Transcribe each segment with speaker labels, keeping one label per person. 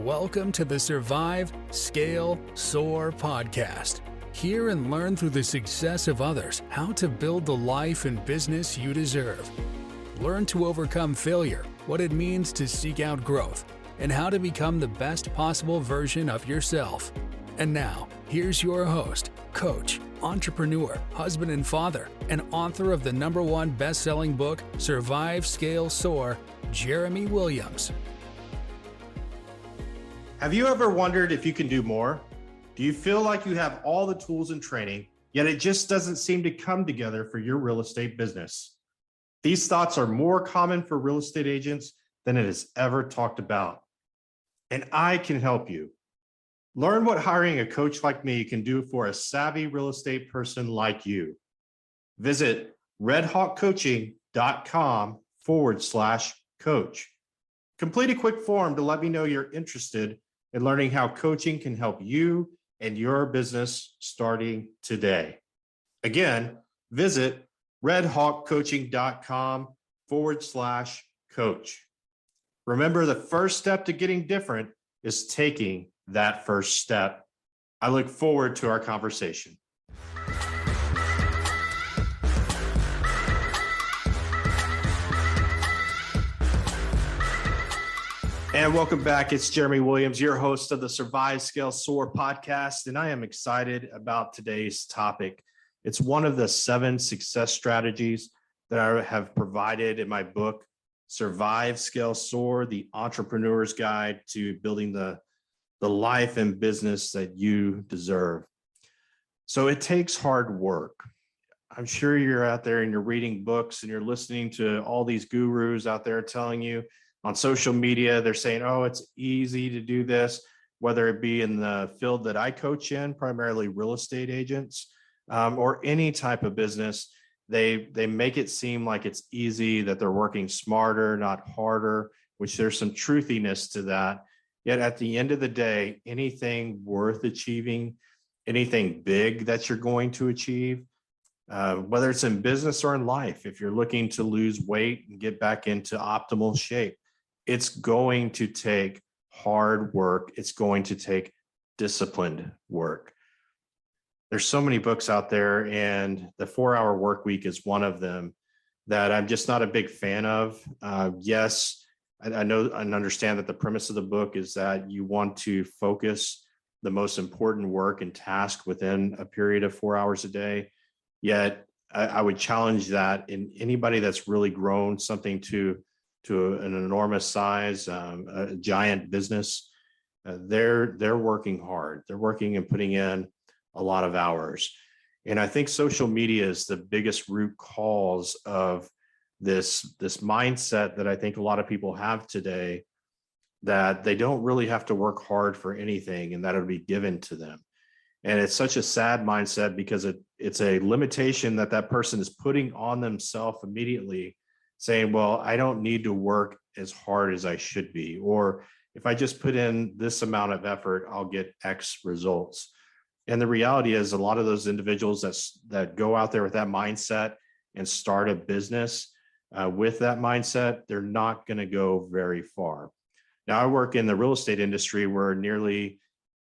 Speaker 1: Welcome to the Survive, Scale, Soar podcast. Hear and learn through the success of others how to build the life and business you deserve. Learn to overcome failure, what it means to seek out growth, and how to become the best possible version of yourself. And now, here's your host, coach, entrepreneur, husband and father, and author of the #1 best-selling book, Survive, Scale, Soar, Jeremy Williams.
Speaker 2: Have you ever wondered if you can do more? Do you feel like you have all the tools and training, yet it just doesn't seem to come together for your real estate business? These thoughts are more common for real estate agents than it is ever talked about. And I can help you. Learn what hiring a coach like me can do for a savvy real estate person like you. Visit redhawkcoaching.com/coach. Complete a quick form to let me know you're interested in learning how coaching can help you and your business starting today. Again, visit redhawkcoaching.com/coach. Remember, the first step to getting different is taking that first step. I look forward to our conversation. And welcome back. It's Jeremy Williams, your host of the Survive, Scale, Soar podcast. And I am excited about today's topic. It's one of the 7 success strategies that I have provided in my book, Survive, Scale, Soar, the Entrepreneur's Guide to Building the Life and Business that you deserve. So it takes hard work. I'm sure you're out there and you're reading books and you're listening to all these gurus out there telling you on social media, they're saying, oh, it's easy to do this, whether it be in the field that I coach in, primarily real estate agents, or any type of business. They make it seem like it's easy, that they're working smarter, not harder, which there's some truthiness to that. Yet at the end of the day, anything worth achieving, anything big that you're going to achieve, whether it's in business or in life, if you're looking to lose weight and get back into optimal shape, it's going to take hard work. It's going to take disciplined work. There's so many books out there, and the 4-Hour Work Week is one of them that I'm just not a big fan of. Yes, I know and understand that the premise of the book is that you want to focus the most important work and task within a period of 4 hours a day. Yet I would challenge that in anybody that's really grown something to an enormous size, a giant business. They're working hard. They're working and putting in a lot of hours. And I think social media is the biggest root cause of this mindset that I think a lot of people have today, that they don't really have to work hard for anything and that it'll be given to them. And it's such a sad mindset because it's a limitation that person is putting on themselves immediately, saying, well, I don't need to work as hard as I should be. Or if I just put in this amount of effort, I'll get X results. And the reality is a lot of those individuals that go out there with that mindset and start a business with that mindset, they're not going to go very far. Now, I work in the real estate industry where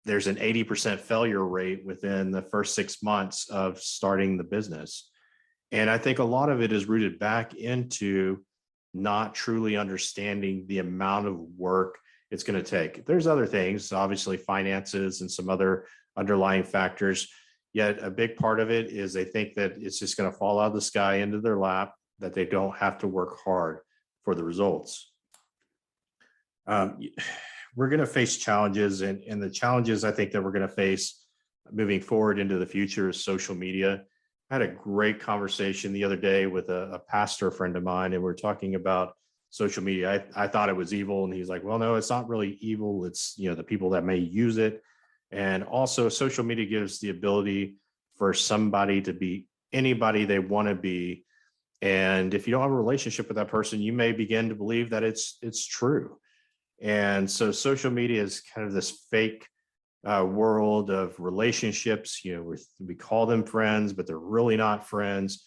Speaker 2: there's an 80% failure rate within the first 6 months of starting the business. And I think a lot of it is rooted back into not truly understanding the amount of work it's going to take. There's other things, obviously finances and some other underlying factors. Yet a big part of it is they think that it's just going to fall out of the sky into their lap, that they don't have to work hard for the results. We're going to face challenges, and the challenges I think that we're going to face moving forward into the future is social media. I had a great conversation the other day with a pastor friend of mine, and we're talking about social media. I thought it was evil, and he's like, well, no, it's not really evil. It's, the people that may use it. And also social media gives the ability for somebody to be anybody they want to be. And if you don't have a relationship with that person, you may begin to believe that it's true. And so social media is kind of this fake world of relationships. We call them friends, but they're really not friends,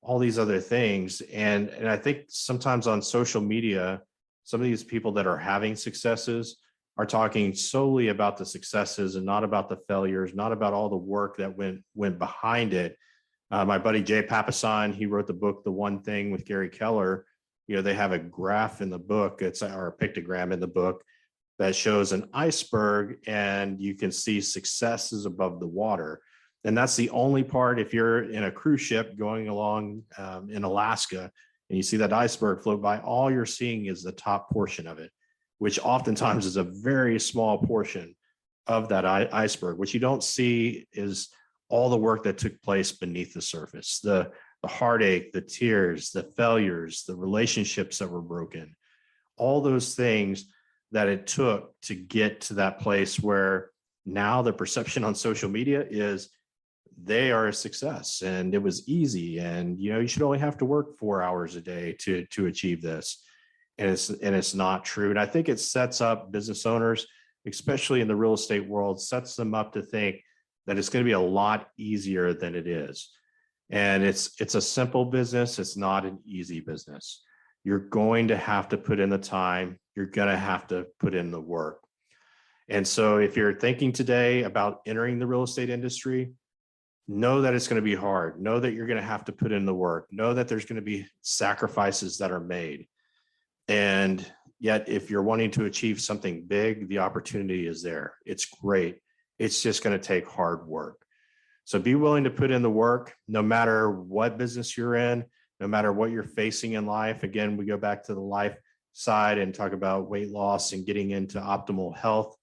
Speaker 2: all these other things. And I think sometimes on social media, some of these people that are having successes are talking solely about the successes and not about the failures, not about all the work that went behind it. My buddy Jay Papasan, he wrote the book The One Thing with Gary Keller. They have a graph in the book, or a pictogram in the book that shows an iceberg, and you can see success is above the water. And that's the only part. If you're in a cruise ship going along in Alaska and you see that iceberg float by, all you're seeing is the top portion of it, which oftentimes is a very small portion of that iceberg. What you don't see is all the work that took place beneath the surface, the heartache, the tears, the failures, the relationships that were broken, all those things that it took to get to that place where now the perception on social media is they are a success and it was easy. And, you should only have to work 4 hours a day to achieve this. And it's not true. And I think it sets up business owners, especially in the real estate world, sets them up to think that it's going to be a lot easier than it is. And it's a simple business. It's not an easy business. You're going to have to put in the time. You're going to have to put in the work. And so if you're thinking today about entering the real estate industry, know that it's going to be hard. Know that you're going to have to put in the work. Know that there's going to be sacrifices that are made. And yet, if you're wanting to achieve something big, the opportunity is there. It's great. It's just going to take hard work. So be willing to put in the work, no matter what business you're in, no matter what you're facing in life. Again, we go back to the life side and talk about weight loss and getting into optimal health.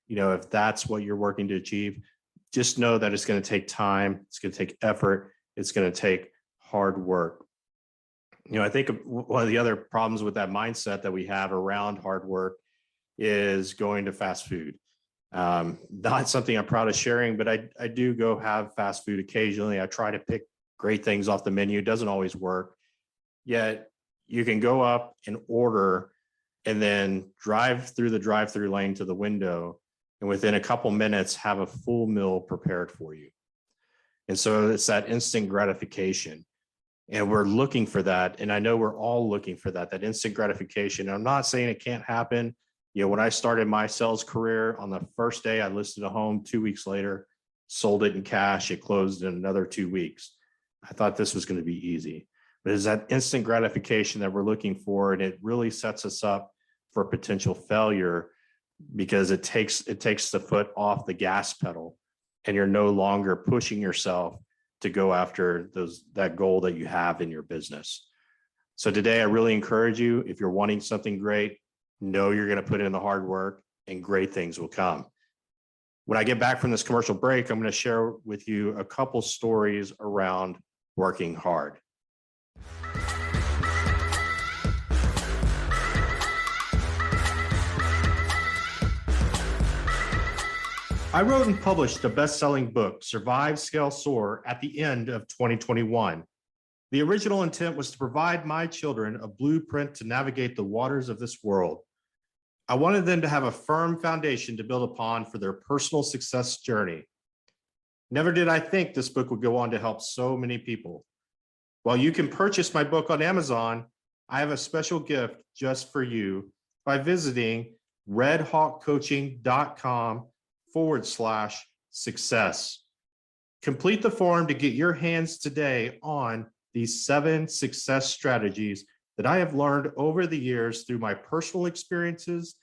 Speaker 2: If that's what you're working to achieve, just know that it's going to take time. It's going to take effort. It's going to take hard work. I think one of the other problems with that mindset that we have around hard work is going to fast food. Not something I'm proud of sharing, but I do go have fast food occasionally. I try to pick great things off the menu. It doesn't always work. Yet you can go up and order and then drive through the drive-through lane to the window, and within a couple minutes have a full meal prepared for you. And so it's that instant gratification. And we're looking for that. And I know we're all looking for that instant gratification. And I'm not saying it can't happen. When I started my sales career, on the first day, I listed a home. 2 weeks later, sold it in cash. It closed in another 2 weeks. I thought this was going to be easy. But it's that instant gratification that we're looking for. And it really sets us up for potential failure, because it takes the foot off the gas pedal, and you're no longer pushing yourself to go after that goal that you have in your business. So today, I really encourage you, if you're wanting something great, know you're going to put in the hard work and great things will come. When I get back from this commercial break, I'm going to share with you a couple stories around working hard. I wrote and published a best-selling book, Survive, Scale, Soar, at the end of 2021. The original intent was to provide my children a blueprint to navigate the waters of this world. I wanted them to have a firm foundation to build upon for their personal success journey. Never did I think this book would go on to help so many people. While you can purchase my book on Amazon, I have a special gift just for you by visiting redhawkcoaching.com/success. Complete the form to get your hands today on these 7 success strategies that I have learned over the years through my personal experiences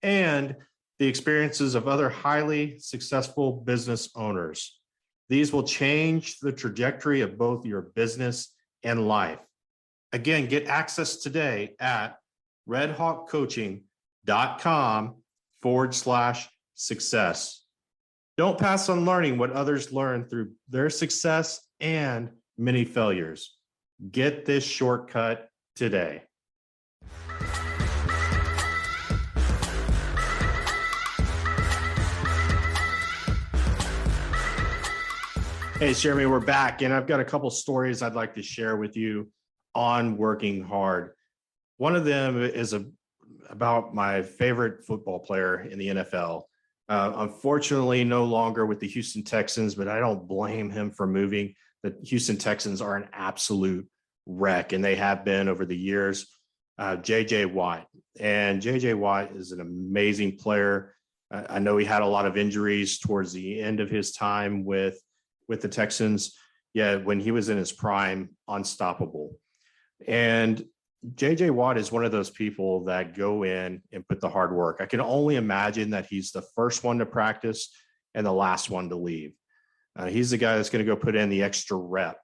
Speaker 2: and the experiences of other highly successful business owners. These will change the trajectory of both your business and life. Again, get access today at redhawkcoaching.com/success. Don't pass on learning what others learned through their success and many failures. Get this shortcut today. Hey, it's Jeremy. We're back, and I've got a couple stories I'd like to share with you on working hard. One of them is about my favorite football player in the NFL. Unfortunately, no longer with the Houston Texans, but I don't blame him for moving. The Houston Texans are an absolute wreck, and they have been over the years. JJ Watt. And JJ Watt is an amazing player. I know he had a lot of injuries towards the end of his time with the Texans. Yeah, when he was in his prime, unstoppable. And JJ Watt is one of those people that go in and put the hard work. I can only imagine that he's the first one to practice and the last one to leave. He's the guy that's going to go put in the extra rep.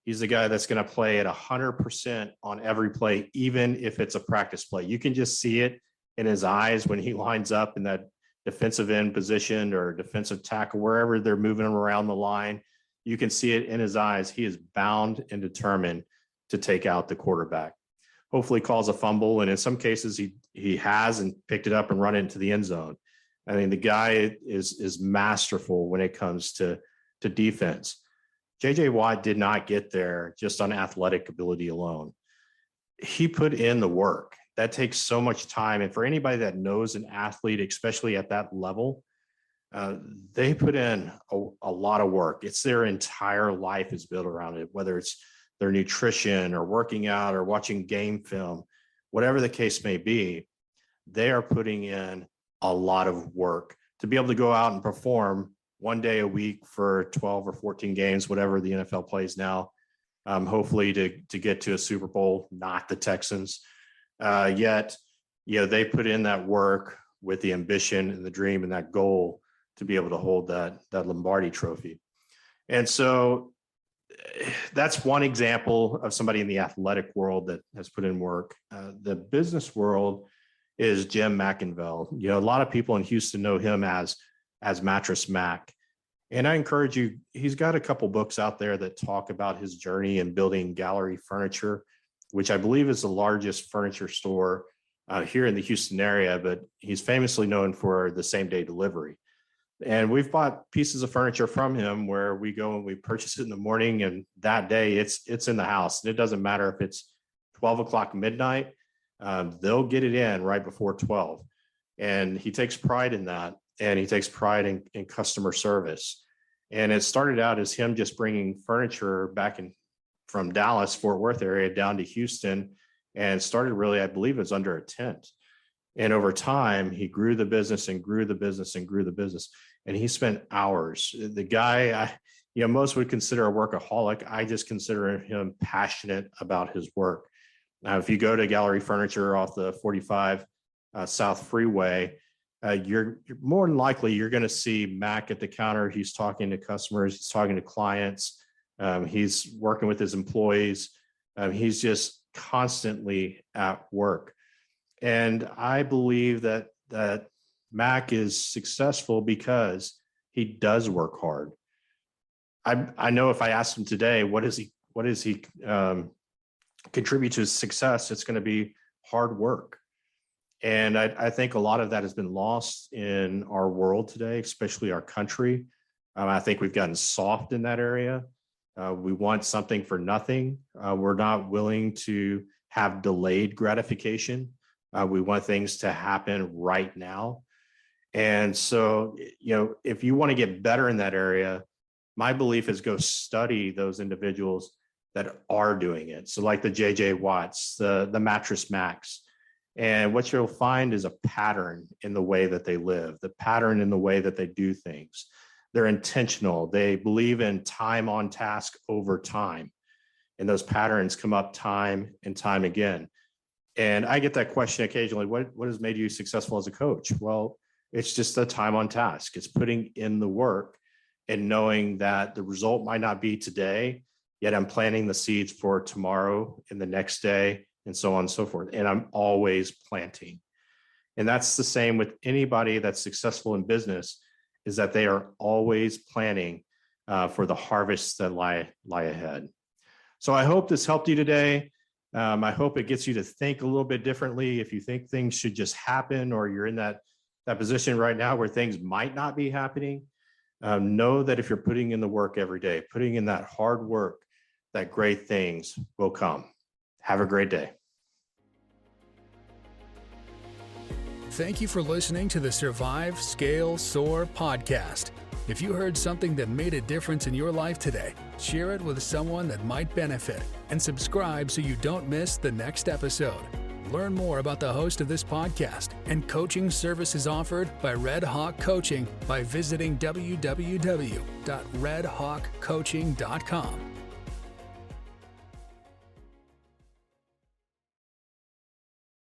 Speaker 2: He's the guy that's going to play at 100% on every play, even if it's a practice play. You can just see it in his eyes when he lines up in that defensive end position or defensive tackle, wherever they're moving him around the line. You can see it in his eyes. He is bound and determined to take out the quarterback. Hopefully calls a fumble, and in some cases he has and picked it up and run it into the end zone. I mean, the guy is masterful when it comes to defense. JJ Watt did not get there just on athletic ability alone. He put in the work. That takes so much time. And for anybody that knows an athlete, especially at that level, they put in a lot of work. It's their entire life is built around it, whether it's their nutrition or working out or watching game film, whatever the case may be, they are putting in a lot of work to be able to go out and perform one day a week for 12 or 14 games, whatever the NFL plays now, hopefully to get to a Super Bowl, not the Texans. Yet, they put in that work with the ambition and the dream and that goal to be able to hold that Lombardi trophy. And so that's one example of somebody in the athletic world that has put in work. The business world is Jim McIngvale. A lot of people in Houston know him as Mattress Mack. And I encourage you, he's got a couple books out there that talk about his journey in building Gallery Furniture, which I believe is the largest furniture store here in the Houston area, but he's famously known for the same day delivery. And we've bought pieces of furniture from him where we go and we purchase it in the morning, and that day it's in the house. And it doesn't matter if it's 12 o'clock midnight, they'll get it in right before 12. And he takes pride in that. And he takes pride in customer service. And it started out as him just bringing furniture back from Dallas, Fort Worth area down to Houston, and started really, I believe it was under a tent. And over time, he grew the business and grew the business and grew the business. And he spent hours. The guy, most would consider a workaholic. I just consider him passionate about his work. Now, if you go to Gallery Furniture off the 45 South Freeway, you're more than likely you're going to see Mac at the counter. He's talking to customers. He's talking to clients. He's working with his employees. He's just constantly at work. And I believe that Mac is successful because he does work hard. I know if I asked him today, what does he contribute to his success? It's going to be hard work. And I think a lot of that has been lost in our world today, especially our country. I think we've gotten soft in that area. We want something for nothing. We're not willing to have delayed gratification. We want things to happen right now. And so, if you want to get better in that area, my belief is go study those individuals that are doing it. So like the JJ Watts, the Mattress Macks. And what you'll find is a pattern in the way that they live, the pattern in the way that they do things. They're intentional. They believe in time on task over time. And those patterns come up time and time again. And I get that question occasionally, what has made you successful as a coach? Well, it's just the time on task. It's putting in the work and knowing that the result might not be today, yet I'm planting the seeds for tomorrow and the next day, and so on and so forth. And I'm always planting. And that's the same with anybody that's successful in business, is that they are always planning for the harvests that lie ahead. So I hope this helped you today. I hope it gets you to think a little bit differently. If you think things should just happen, or you're in that position right now where things might not be happening, know that if you're putting in the work every day, putting in that hard work, that great things will come. Have a great day.
Speaker 1: Thank you for listening to the Survive, Scale, Soar podcast. If you heard something that made a difference in your life today, share it with someone that might benefit, and subscribe so you don't miss the next episode. Learn more about the host of this podcast and coaching services offered by Red Hawk Coaching by visiting www.redhawkcoaching.com.